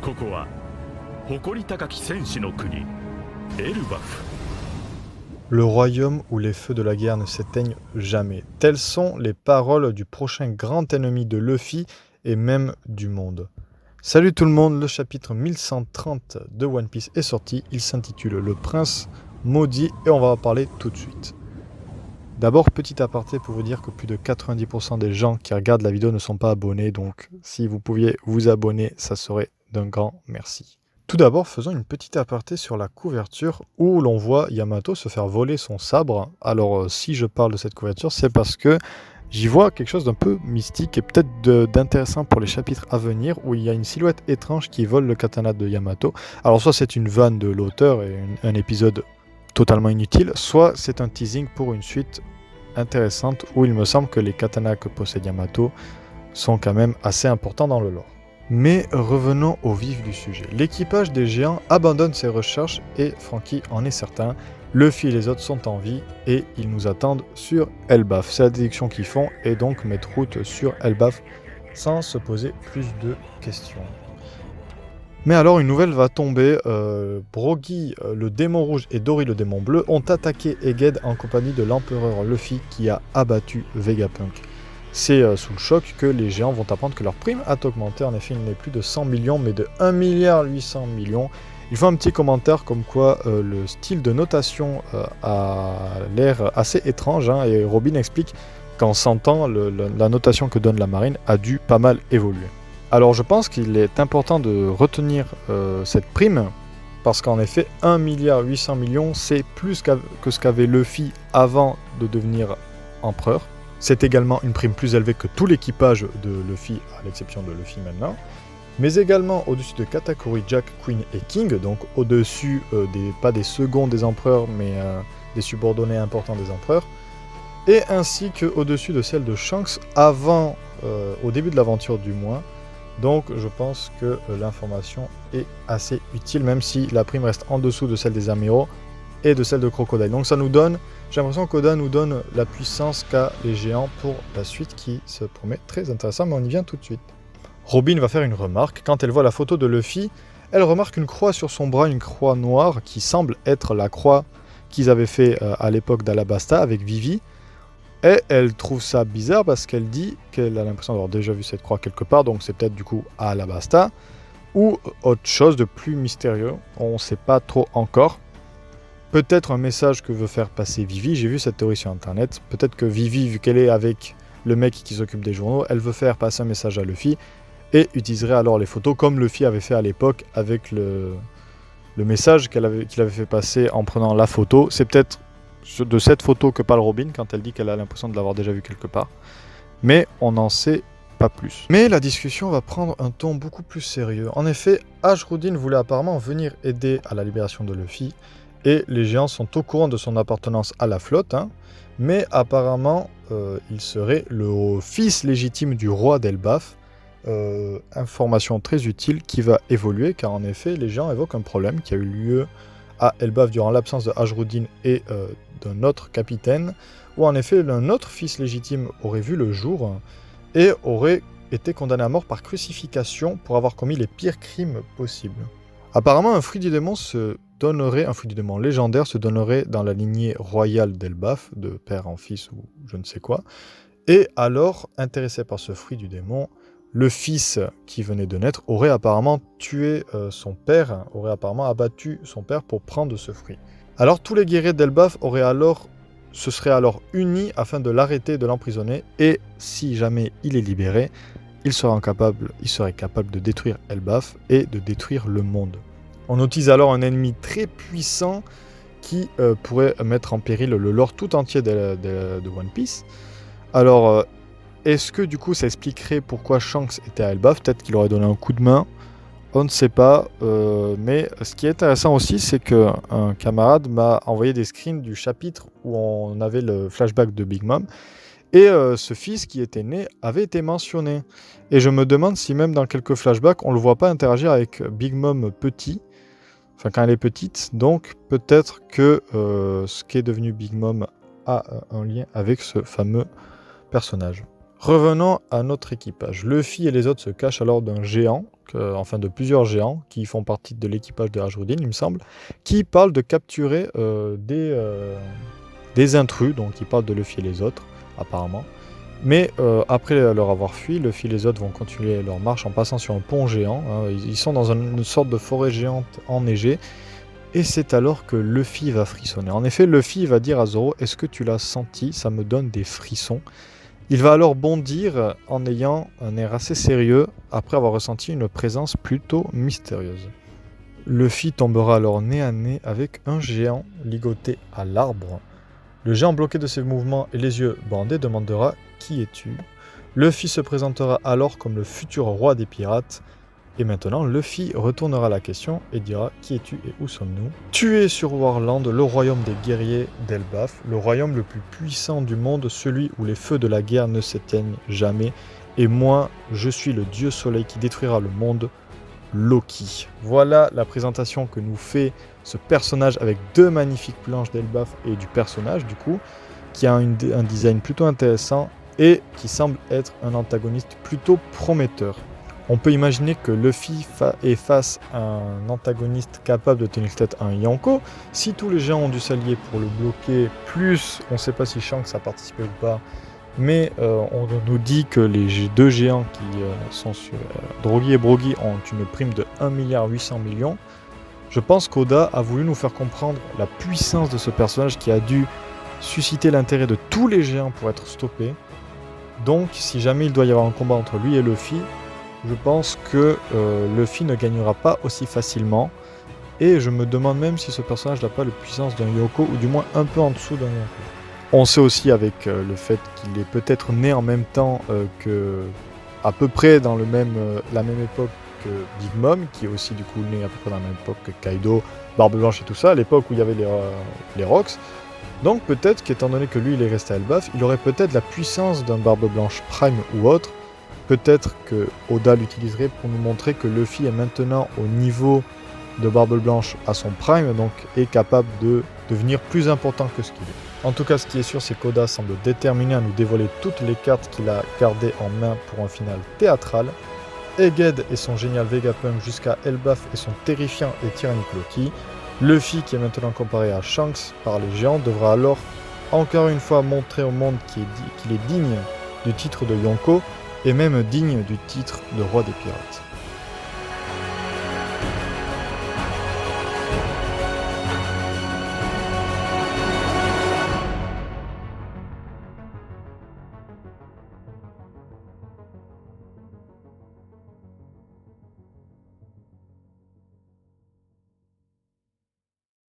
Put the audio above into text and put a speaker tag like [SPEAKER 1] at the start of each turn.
[SPEAKER 1] ここは誇り高き戦士の国エルバフ。
[SPEAKER 2] Le royaume où les feux de la guerre ne s'éteignent jamais. Telles sont les paroles du prochain grand ennemi de Luffy et même du monde. Salut tout le monde, le chapitre 1130 de One Piece est sorti. Il s'intitule Le Prince Maudit et on va en parler tout de suite. D'abord, petit aparté pour vous dire que plus de 90% des gens qui regardent la vidéo ne sont pas abonnés. Donc si vous pouviez vous abonner, ça serait d'un grand merci. Tout d'abord, faisons une petite aparté sur la couverture où l'on voit Yamato se faire voler son sabre. Alors, si je parle de cette couverture, c'est parce que j'y vois quelque chose d'un peu mystique et peut-être d'intéressant pour les chapitres à venir où il y a une silhouette étrange qui vole le katana de Yamato. Alors, soit c'est une vanne de l'auteur et un épisode totalement inutile, soit c'est un teasing pour une suite intéressante où il me semble que les katanas que possède Yamato sont quand même assez importants dans le lore. Mais revenons au vif du sujet. L'équipage des géants abandonne ses recherches et Franky en est certain. Luffy et les autres sont en vie et ils nous attendent sur Elbaf. C'est la déduction qu'ils font et donc mettre route sur Elbaf sans se poser plus de questions. Mais alors une nouvelle va tomber. Brogy, le démon rouge et Dory, le démon bleu, ont attaqué Egghead en compagnie de l'empereur Luffy qui a abattu Vegapunk. C'est sous le choc que les géants vont apprendre que leur prime a augmenté. En effet, il n'est plus de 100 millions, mais de 1,8 milliard. Il faut un petit commentaire comme quoi le style de notation a l'air assez étrange. Et Robin explique qu'en 100 ans, la notation que donne la marine a dû pas mal évoluer. Alors je pense qu'il est important de retenir cette prime, parce qu'en effet, 1,8 milliard, c'est plus que ce qu'avait Luffy avant de devenir empereur. C'est également une prime plus élevée que tout l'équipage de Luffy, à l'exception de Luffy maintenant. Mais également au-dessus de Katakuri, Jack, Queen et King, donc au-dessus pas des seconds des empereurs, mais des subordonnés importants des empereurs. Et ainsi qu'au-dessus de celle de Shanks, au début de l'aventure du moins. Donc je pense que l'information est assez utile, même si la prime reste en dessous de celle des amiraux et de celle de Crocodile. Donc ça nous donne, j'ai l'impression qu'Oda nous donne la puissance qu'a les géants pour la suite qui se promet très intéressant, mais on y vient tout de suite. Robin va faire une remarque. Quand elle voit la photo de Luffy, elle remarque une croix sur son bras, une croix noire qui semble être la croix qu'ils avaient fait à l'époque d'Alabasta avec Vivi. Et elle trouve ça bizarre parce qu'elle dit qu'elle a l'impression d'avoir déjà vu cette croix quelque part, donc c'est peut-être du coup à Alabasta, ou autre chose de plus mystérieux, on ne sait pas trop encore. Peut-être un message que veut faire passer Vivi, j'ai vu cette théorie sur internet, peut-être que Vivi, vu qu'elle est avec le mec qui s'occupe des journaux, elle veut faire passer un message à Luffy, et utiliserait alors les photos comme Luffy avait fait à l'époque avec le message qu'il avait fait passer en prenant la photo. C'est peut-être de cette photo que parle Robin quand elle dit qu'elle a l'impression de l'avoir déjà vu quelque part. Mais on n'en sait pas plus. Mais la discussion va prendre un ton beaucoup plus sérieux. En effet, Ashruddin voulait apparemment venir aider à la libération de Luffy, et les géants sont au courant de son appartenance à la flotte, mais apparemment il serait le fils légitime du roi d'Elbaf. Information très utile qui va évoluer, car en effet les géants évoquent un problème qui a eu lieu à Elbaf durant l'absence de Ashruddin et d'un autre capitaine, où en effet un autre fils légitime aurait vu le jour et aurait été condamné à mort par crucifixion pour avoir commis les pires crimes possibles. Apparemment un fruit du démon légendaire se donnerait dans la lignée royale d'Elbaf, de père en fils ou je ne sais quoi, et alors, intéressé par ce fruit du démon, le fils qui venait de naître aurait apparemment tué son père, aurait apparemment abattu son père pour prendre ce fruit. Alors tous les guerriers d'Elbaf se seraient alors unis afin de l'arrêter et de l'emprisonner, et si jamais il est libéré, il serait capable de détruire Elbaf et de détruire le monde. On utilise alors un ennemi très puissant qui pourrait mettre en péril le lore tout entier de One Piece. Alors, est-ce que du coup ça expliquerait pourquoi Shanks était à Elbaf? Peut-être qu'il aurait donné un coup de main, on ne sait pas. Mais ce qui est intéressant aussi, c'est qu'un camarade m'a envoyé des screens du chapitre où on avait le flashback de Big Mom. Et ce fils qui était né avait été mentionné. Et je me demande si même dans quelques flashbacks, on ne le voit pas interagir avec Big Mom petit. Enfin, quand elle est petite. Donc peut-être que ce qui est devenu Big Mom a un lien avec ce fameux personnage. Revenons à notre équipage. Luffy et les autres se cachent alors d'un géant, enfin de plusieurs géants qui font partie de l'équipage de Ajrudin, il me semble, qui parlent de capturer des intrus, donc ils parlent de Luffy et les autres, apparemment. Mais après leur avoir fui, Luffy et les autres vont continuer leur marche en passant sur un pont géant. Hein. Ils sont dans une sorte de forêt géante enneigée. Et c'est alors que Luffy va frissonner. En effet, Luffy va dire à Zoro, est-ce que tu l'as senti? Ça me donne des frissons. Il va alors bondir en ayant un air assez sérieux après avoir ressenti une présence plutôt mystérieuse. Luffy tombera alors nez à nez avec un géant ligoté à l'arbre. Le géant bloqué de ses mouvements et les yeux bandés demandera « Qui es-tu » Luffy se présentera alors comme le futur roi des pirates. Et maintenant, Luffy retournera la question et dira « Qui es-tu et où sommes-nous » Tu es sur Warland, le royaume des guerriers d'Elbaf, le royaume le plus puissant du monde, celui où les feux de la guerre ne s'éteignent jamais. Et moi, je suis le dieu soleil qui détruira le monde, Loki. Voilà la présentation que nous fait ce personnage avec deux magnifiques planches d'Elbaf et du personnage du coup, qui a un design plutôt intéressant et qui semble être un antagoniste plutôt prometteur. On peut imaginer que Luffy est face à un antagoniste capable de tenir tête à un Yonko. Si tous les géants ont dû s'allier pour le bloquer, plus on ne sait pas si Shanks a participé ou pas, mais on nous dit que les deux géants qui sont sur Drogi et Brogy ont une prime de 1,8 milliard. Je pense qu'Oda a voulu nous faire comprendre la puissance de ce personnage qui a dû susciter l'intérêt de tous les géants pour être stoppé. Donc si jamais il doit y avoir un combat entre lui et Luffy, je pense que Luffy ne gagnera pas aussi facilement. Et je me demande même si ce personnage n'a pas la puissance d'un Yonko, ou du moins un peu en dessous d'un Yonko. On sait aussi avec le fait qu'il est peut-être né en même temps que, à peu près dans la même époque que Big Mom, qui est aussi du coup né à peu près dans la même époque que Kaido, Barbe Blanche et tout ça, à l'époque où il y avait les Rocks. Donc peut-être qu'étant donné que lui il est resté à Elbaf, il aurait peut-être la puissance d'un Barbe Blanche Prime ou autre. Peut-être que Oda l'utiliserait pour nous montrer que Luffy est maintenant au niveau de Barbe Blanche à son prime, donc est capable de devenir plus important que ce qu'il est. En tout cas, ce qui est sûr, c'est qu'Oda semble déterminé à nous dévoiler toutes les cartes qu'il a gardées en main pour un final théâtral. Egghead et son génial Vegapunk jusqu'à Elbaf et son terrifiant et tyrannique Loki. Luffy, qui est maintenant comparé à Shanks par les géants, devra alors encore une fois montrer au monde qu'il est digne du titre de Yonko, et même digne du titre de roi des pirates.